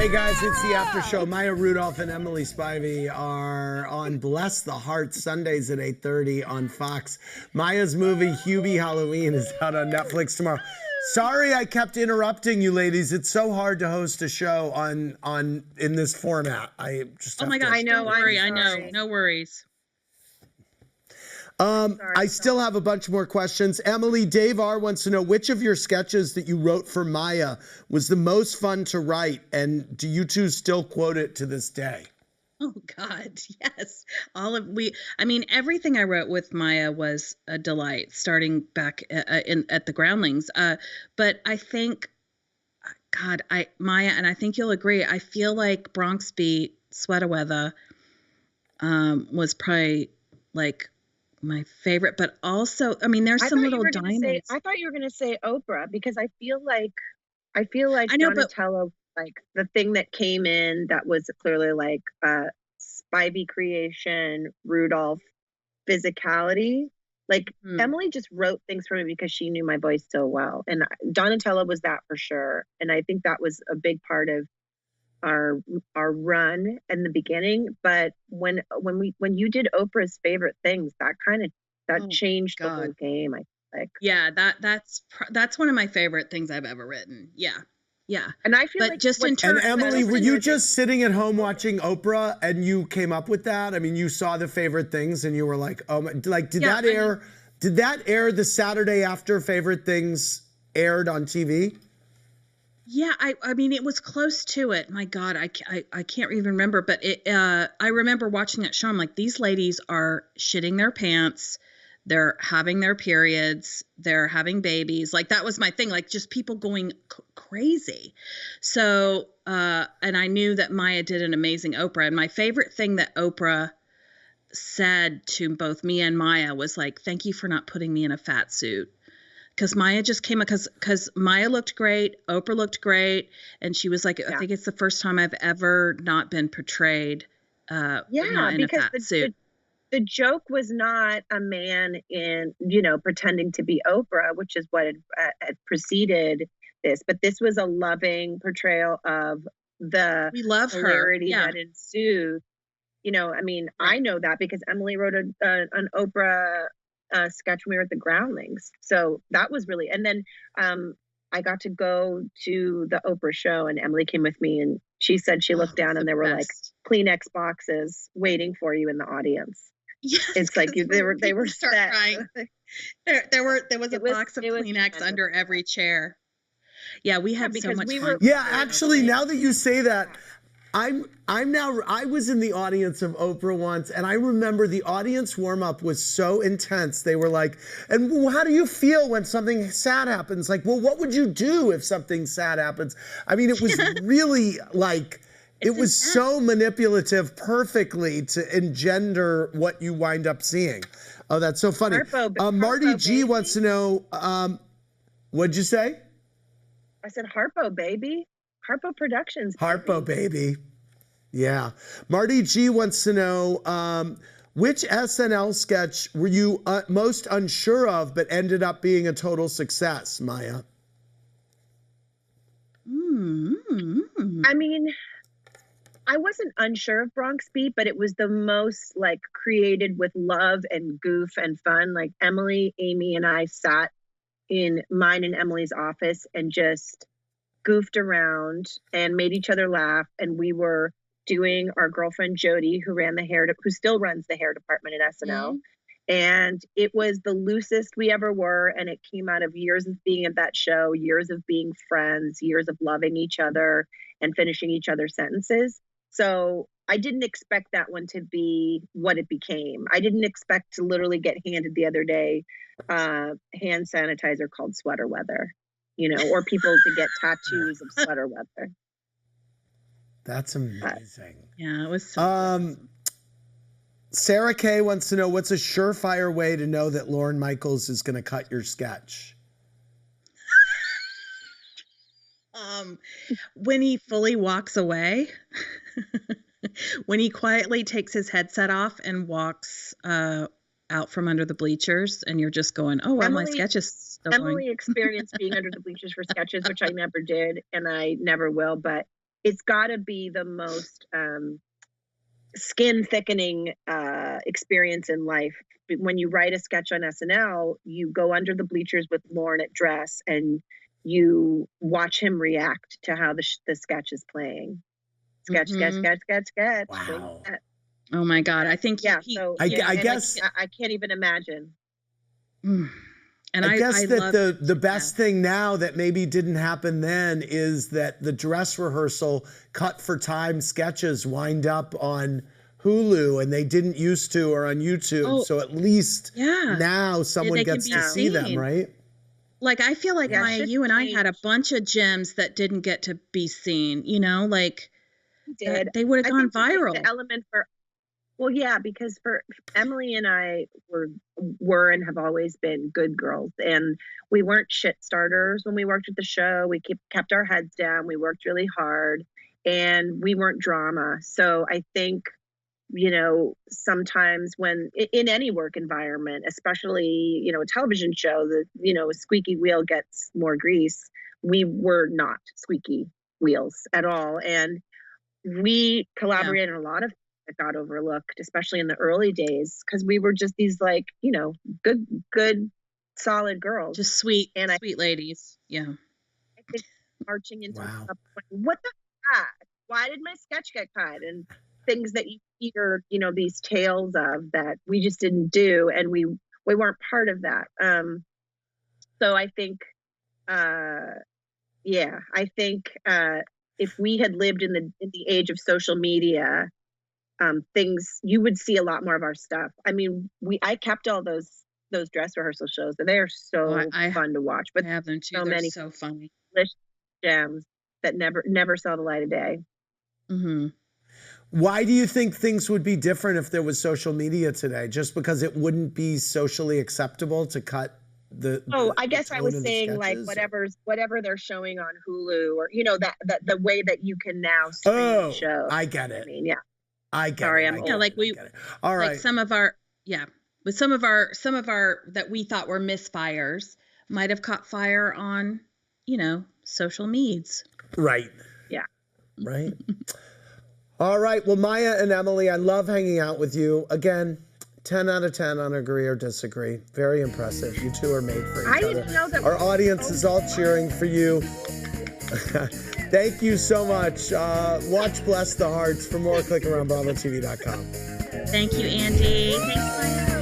Hey guys, it's the after show. Maya Rudolph and Emily Spivey are on Bless the Heart Sundays at 8:30 on Fox. Maya's movie Hubie Halloween is out on Netflix tomorrow. Sorry I kept interrupting you ladies. It's so hard to host a show in this format. I just Oh my gosh, don't worry. I know. No worries. I still have a bunch more questions. Emily, Dave R. wants to know which of your sketches that you wrote for Maya was the most fun to write, and do you two still quote it to this day? Oh God, yes. Everything I wrote with Maya was a delight, starting back at the Groundlings. But I think, Maya, and I think you'll agree, I feel like Bronx Beat, Sweater Weather, was probably like my favorite, but also, there's some little diamonds. I thought you were going to say Oprah, because I feel like Donatello, like the thing that came in that was clearly like Spivey creation, Rudolph physicality. Like Emily just wrote things for me because she knew my voice so well, and Donatello was that for sure. And I think that was a big part of our run in the beginning. But when you did Oprah's favorite things, that changed the whole game. I think. Yeah, that's one of my favorite things I've ever written. Yeah. And I feel like just in terms. And Emily, were you just sitting at home watching Oprah and you came up with that? I mean, you saw the favorite things and you were like, oh my, like, did that air the Saturday after Favorite Things aired on TV? Yeah, I mean, it was close to it. My God, I can't even remember, but I remember watching that show. I'm like, these ladies are shitting their pants. They're having their periods. They're having babies. Like, that was my thing. Like, just people going crazy. So, and I knew that Maya did an amazing Oprah. And my favorite thing that Oprah said to both me and Maya was like, thank you for not putting me in a fat suit. Because Maya just came up, because Maya looked great, Oprah looked great, and she was like, I think it's the first time I've ever not been portrayed not in a fat suit. The joke was not a man in, pretending to be Oprah, which is what had preceded this, but this was a loving portrayal of the hilarity that ensued. I know that because Emily wrote an Oprah sketch when we were at the Groundlings. So that was really, and then I got to go to the Oprah show, and Emily came with me, and she said she looked down and there were like Kleenex boxes waiting for you in the audience. Yes, it's like they were set. There was a box of Kleenex under every chair. Yeah, we had so much fun. Yeah, actually, now that you say that, I was in the audience of Oprah once, and I remember the audience warm-up was so intense. They were like, and how do you feel when something sad happens? Like, well, what would you do if something sad happens? I mean, it was really like, it was so manipulative perfectly to engender what you wind up seeing. Oh, that's so funny. Marty G wants to know, what'd you say? I said Harpo, baby. Harpo Productions. Harpo, baby. Yeah. Marty G wants to know, which SNL sketch were you most unsure of but ended up being a total success, Maya? I mean, I wasn't unsure of Bronx Beat, but it was the most like created with love and goof and fun. Like Emily, Amy, and I sat in mine and Emily's office and just goofed around and made each other laugh. And we were doing our girlfriend Jody, who still runs the hair department at SNL. And it was the loosest we ever were. And it came out of years of being at that show, years of being friends, years of loving each other and finishing each other's sentences. So I didn't expect that one to be what it became. I didn't expect to literally get handed the other day hand sanitizer called Sweater Weather, or people to get tattoos of Sweater Weather. That's amazing. Yeah, it was so Sarah K wants to know, what's a surefire way to know that Lorne Michaels is going to cut your sketch? When he fully walks away, when he quietly takes his headset off and walks out from under the bleachers, and you're just going, oh, well, my sketch is still Emily experienced being under the bleachers for sketches, which I never did, and I never will. But it's got to be the most skin thickening experience in life. When you write a sketch on SNL, you go under the bleachers with Lauren at dress and you watch him react to how the sketch is playing. Sketch. Wow. Oh my God. I think I guess I can't even imagine. And I guess that the best thing now that maybe didn't happen then is that the dress rehearsal cut for time sketches wind up on Hulu and they didn't used to, or on YouTube. So at least now someone gets to see them, right? Like, I feel like Maya, you and I had a bunch of gems that didn't get to be seen, you know, like they would have gone viral. The element for, well, yeah, because for Emily and I were and have always been good girls, and we weren't shit starters when we worked at the show. We kept our heads down. We worked really hard, and we weren't drama. So I think, you know, sometimes when in any work environment, especially, you know, a television show, you know, a squeaky wheel gets more grease. We were not squeaky wheels at all. And we collaborated on a lot of things that got overlooked, especially in the early days, because we were just these, like, you know, good, solid girls. Just sweet ladies. Yeah. I think marching into what the heck? Why did my sketch get cut? And things that you hear, you know, these tales of that we just didn't do, and we weren't part of that. So I think, I think if we had lived in the age of social media, things, you would see a lot more of our stuff. I mean, I kept all those dress rehearsal shows, and they are so fun to watch. But I have them too. They're so funny. Gems that never saw the light of day. Mm-hmm. Why do you think things would be different if there was social media today? Just because it wouldn't be socially acceptable to cut I guess I was saying, like, whatever they're showing on Hulu, or, you know, that the way that you can now stream shows. I get it. I mean, yeah. I get Sorry, it. I'm all right. Like some of our that we thought were misfires might have caught fire on, you know, social medias. Right. Yeah. Right. All right. Well, Maya and Emily, I love hanging out with you. Again, 10 out of 10 on agree or disagree. Very impressive. You two are made for each other. Didn't know that. Our audience is all cheering for you. Thank you so much. Watch Bless the Hearts. For more, click around BravoTV.com. Thank you, Andy. Thanks, Maya.